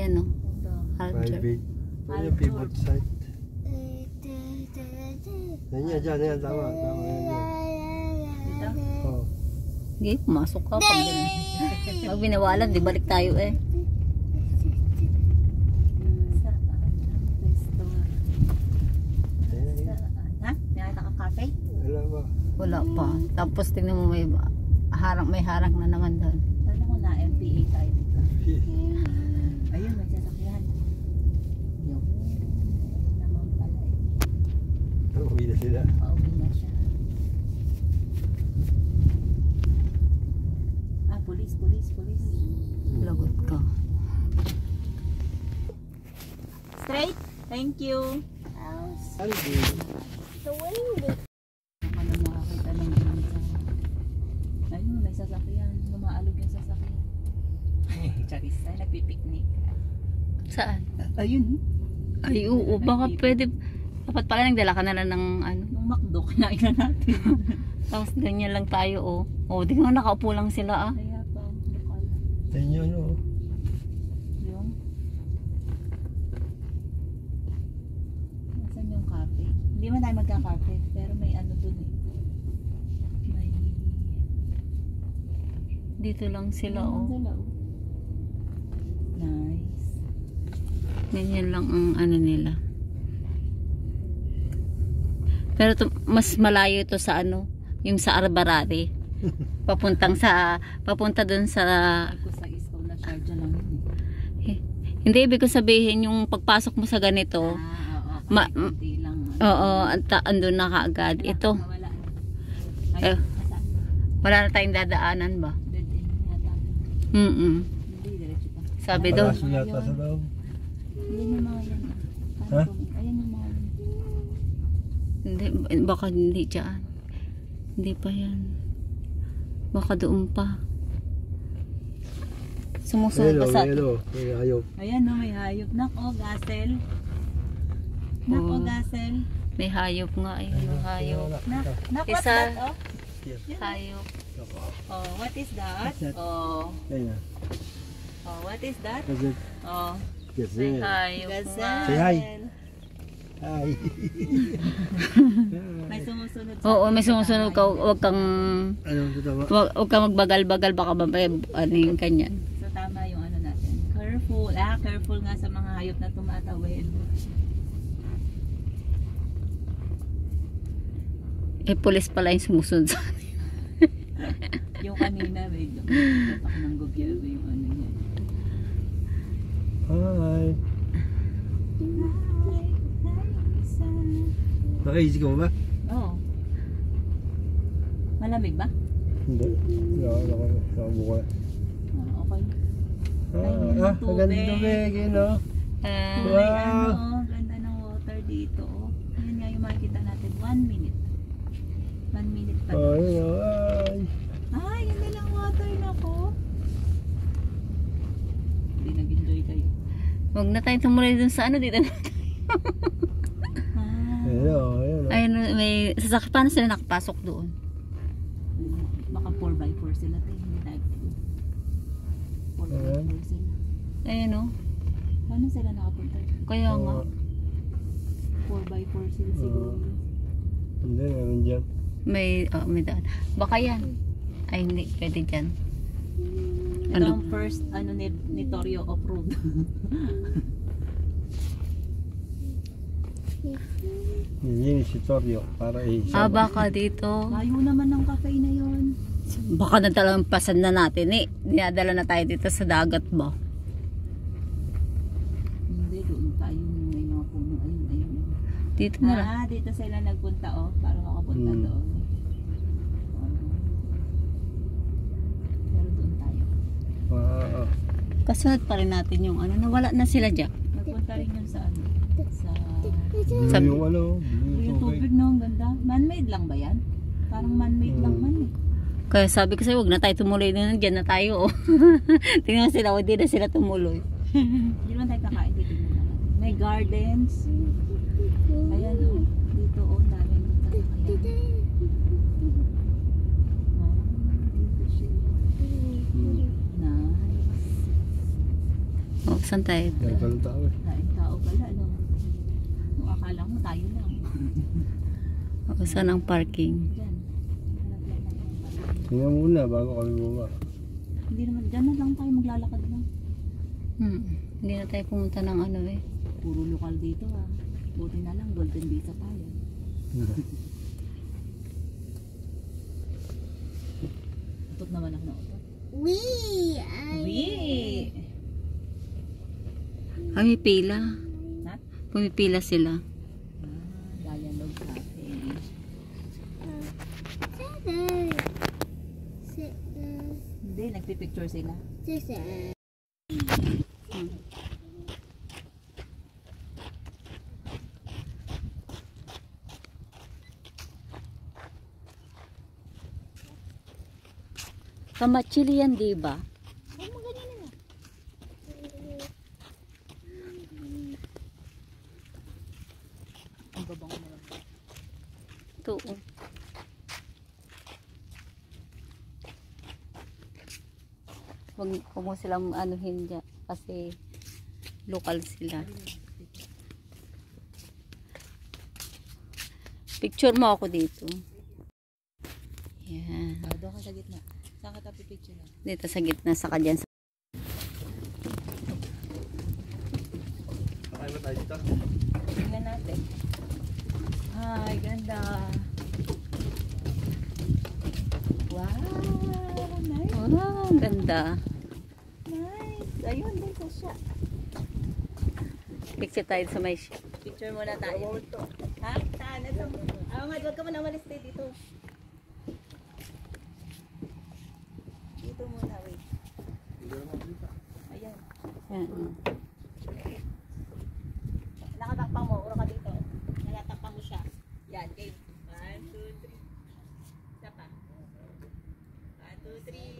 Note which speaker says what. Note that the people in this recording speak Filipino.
Speaker 1: ano, Alger.
Speaker 2: Private. Ano yung pivot site? Yan, yan. Tama yan. Oh.
Speaker 1: Hindi, pumasok ka. Pag binawalan, di balik tayo eh.
Speaker 3: Ha? Nakita ka cafe?
Speaker 2: Wala ba?
Speaker 1: Wala pa. Tapos tingnan mo may harang na naman doon.
Speaker 3: Sana ko na MPA tayo dito. Ayun, may sasakyan. Yung naman pala eh.
Speaker 2: Uwi na sila.
Speaker 3: Pauwi na siya. Ah, police.
Speaker 1: Lagot ka.
Speaker 3: Straight? Thank you.
Speaker 2: Aldi.
Speaker 3: Ano makakita ng ganun sa... Ayun, may sasakyan. Lumaalog yung sasakyan. Charis, ay nagpipiknik.
Speaker 1: Saan?
Speaker 3: Ayun.
Speaker 1: Ay, oo. Baka pwede. Dapat pala nagdala ka na lang ng ano.
Speaker 3: Yung McDo, kinain na natin.
Speaker 1: Tapos ganyan lang tayo, oh. Oh, di nga nakaupo lang sila, ah.
Speaker 3: Kaya pa, lokal.
Speaker 2: Yan yun, oh.
Speaker 3: Yung... Nasaan yung cafe? Hindi man tayo magka-cafe, pero may ano dun eh. May...
Speaker 1: Dito lang sila,
Speaker 3: Ayun,
Speaker 1: oh.
Speaker 3: dala, oh. Nice.
Speaker 1: Ganyan lang ang ano nila. Pero mas malayo ito sa ano, yung sa Arbarari. Papunta doon sa
Speaker 3: Ako sa Iskaw na Sharjah lang yun eh.
Speaker 1: hindi ibig ko sabihin yung pagpasok mo sa ganito.
Speaker 3: Oo.
Speaker 1: Ma-
Speaker 3: Hindi lang.
Speaker 1: Oo, andun na kaagad. Ito,
Speaker 3: Wala.
Speaker 1: Eh.
Speaker 3: Ay, nasaan?
Speaker 1: wala na tayong dadaanan ba?
Speaker 3: Dead end yata.
Speaker 1: Mm.
Speaker 3: Hindi, diretso pa.
Speaker 1: Sabi doon.
Speaker 2: Palaso yata sa loob.
Speaker 3: Ayan yung mga yan.
Speaker 2: Ha?
Speaker 3: Ayan yung mga yan.
Speaker 1: Hindi, baka hindi dyan. Hindi pa yan. Baka doon pa. Sumusunod pa sa atin.
Speaker 2: May hayop.
Speaker 3: Ayan no, may hayop. Nako, gasel. Nako,
Speaker 1: Oh.
Speaker 3: gasel.
Speaker 1: May hayop nga eh. Yung hayop.
Speaker 3: Nak, what's
Speaker 1: Isa.
Speaker 3: that? Oh?
Speaker 1: Hayop.
Speaker 3: Oh, what is that?
Speaker 2: What's that?
Speaker 3: Oh,
Speaker 2: Ayan.
Speaker 3: oh, what is that?
Speaker 2: Gazette.
Speaker 3: Oh,
Speaker 1: May
Speaker 2: Gazette.
Speaker 1: hayop
Speaker 3: gasel.
Speaker 1: nga.
Speaker 2: Say hi. Hi.
Speaker 3: May sumusunod sa
Speaker 1: Oo,
Speaker 3: atin.
Speaker 1: may sumusunod ka. Huwag kang
Speaker 2: Anong tama?
Speaker 1: Huwag kang magbagal-bagal. Baka mamaya ano yung kanyan.
Speaker 3: So tama yung ano natin. Careful. Careful nga sa mga hayop na tumatawid.
Speaker 1: Eh, pulis pala yung sumusunod sa atin.
Speaker 3: Yung kanina, may tatak ng gobyerno yung ano niya.
Speaker 2: Hi. Naka-easy ka mo ba?
Speaker 3: Oo. Malamig ba?
Speaker 2: Hindi. Nakabuka.
Speaker 3: Okay. Ayun yung tubig.
Speaker 2: Maganda tubig, yun o.
Speaker 3: May
Speaker 2: Wow.
Speaker 3: ganda ng water dito. Yun nga yung makikita natin. 1 minute. 1 minute pa.
Speaker 2: Oh, yun o. Ay.
Speaker 3: Ay, ganda ng water na ko. Hindi nag-enjoy kayo.
Speaker 1: Huwag na tayong tumuloy dun sa ano. Dito na tayo.
Speaker 2: Ayun o, ayun o.
Speaker 1: Ayun, may sasakyan. Paano sila nakapasok doon?
Speaker 3: Baka 4x4 sila tayo. Hindi tayo. 4x4 sila.
Speaker 1: Ayun, oh.
Speaker 3: Paano sila nakapunta?
Speaker 1: Kaya nga.
Speaker 3: 4x4 sila siguro.
Speaker 2: Hindi, meron dyan.
Speaker 1: May daan. Baka yan. Ay, hindi. Pwede dyan.
Speaker 3: Ito
Speaker 1: Ano?
Speaker 3: ang first ano ni Torio off-road.
Speaker 2: Yun si Torio. Para
Speaker 1: Baka dito.
Speaker 3: Layo naman ng cafe na yon.
Speaker 1: Baka natalampasan na natin eh. Dinadala na tayo dito sa dagat ba?
Speaker 3: Hindi, doon tayo may mga puno. Ayun.
Speaker 1: Dito na lang.
Speaker 3: Dito sila nagpunta para makapunta doon. Pero doon tayo.
Speaker 1: Kasunod pa rin natin yung ano. Nawala na sila dyan.
Speaker 3: Nagpunta rin yun sa ano?
Speaker 2: Blue yung ano. Blue
Speaker 3: Yung tubig no, ang ganda. Man-made lang ba yan? Parang man-made lang man eh.
Speaker 1: Kaya sabi ko sa'yo, huwag na tayo tumuloy na. Diyan na tayo. Oh. Tingnan sila, hindi na sila tumuloy.
Speaker 3: Hindi naman tayo kakain dito naman. May gardens. Ayan o. Dito o. Daming kakain. Dito siya. Nice.
Speaker 1: Oh, Saan tayo?
Speaker 2: Dahil ka ng tao eh.
Speaker 3: Daing tao pala, no? Kung akala mo, tayo lang.
Speaker 1: O, saan ang parking?
Speaker 3: Diyan. Hanap lang tayo.
Speaker 2: Tingnan muna bago kami bumaba.
Speaker 3: Hindi naman, dyan na lang tayo maglalakad lang.
Speaker 1: Hindi na tayo pumunta ng ano eh.
Speaker 3: Puro lokal dito ha. Buti na lang, golden visa tayo. Utot naman ako na utot. Wee!
Speaker 1: Kami pila.
Speaker 3: Nat?
Speaker 1: Pumipila sila.
Speaker 3: Dialogue cafe. Hindi, nagpipicture sila.
Speaker 1: Kamachili yan, di ba?
Speaker 3: Ang babang mo lang.
Speaker 1: Ito. Oh. Huwag mo silang anuhin dyan kasi local sila. Picture mo ako dito. Yan.
Speaker 3: Doon ka sa gitna. Saan ka tayo picture na?
Speaker 1: Dito sa gitna, saka dyan.
Speaker 2: Kakain na tayo dito.
Speaker 3: Tingnan natin. Ay, ganda. Wow! Nice!
Speaker 1: Oh, ang ganda.
Speaker 3: Nice! Ayun, din sa siya.
Speaker 1: Picture tayo sa may
Speaker 3: Picture muna tayo. Ha? Saan? Ito. Huwag ka muna umalis tayo dito. Dito muna, wait. Ayan.
Speaker 1: Yan.
Speaker 3: Nakatakpang mo. Uro ka dito. Nakatakpang mo siya. Yan, game. 1, 2, 3. Isa pa. 1, 2, 3.